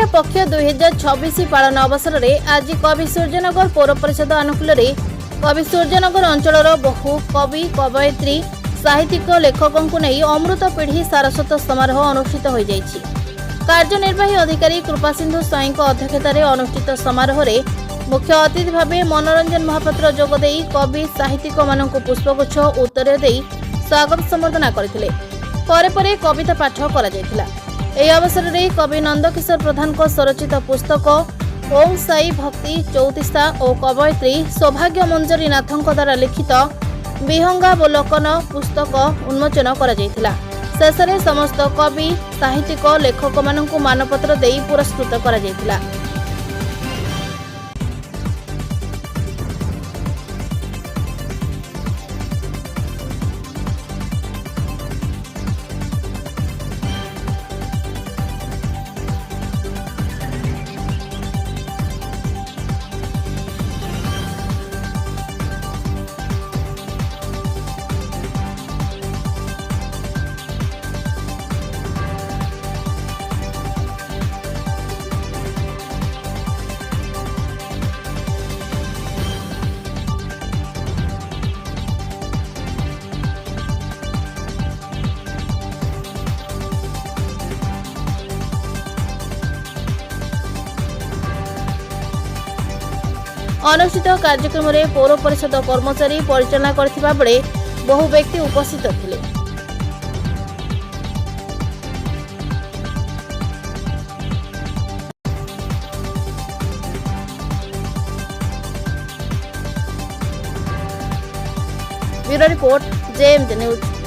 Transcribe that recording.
पक्ष 2026 पालन अवसर में आज कवि सूर्यनगर पौर परिषद अनुकूल कवि सूर्यनगर अंचल बहु कवि कवयित्री साहित्यिक लेखकों को नहीं अमृत पीढ़ी सारस्वत समारोह अनुष्ठित हो जाइछि। कार्यनिर्वाही अधिकारी कृपासिंधु साई अध्यक्षतार अनुष्ठित समारोह में मुख्य अतिथि भाव मनोरंजन महापात्र जोगदे कवि साहित्यिक मानक पुष्पगुच्छ उत्तर दे स्वागत संबर्धना करथिले। परे परे कविता पाठ करा जायथिला। एही अवसर में कवि नंदकिशोर प्रधान को स्वरचित पुस्तक ओम साई भक्ति चौतीसा और कवयित्री सौभाग्य मंजरी नाथों द्वारा लिखित विहंगावलोकन पुस्तक उन्मोचन करा जायथिला। शेष में समस्त कवि साहित्यिक लेखक मानक मानपत्र दे पुरस्कृत करा जायथिला। अनुष्ठित कार्यक्रम में पौर परिषद कर्मचारी परिचालना करथिबा बेले बहु व्यक्ति उपस्थित थिले। Bureau report JMJ news.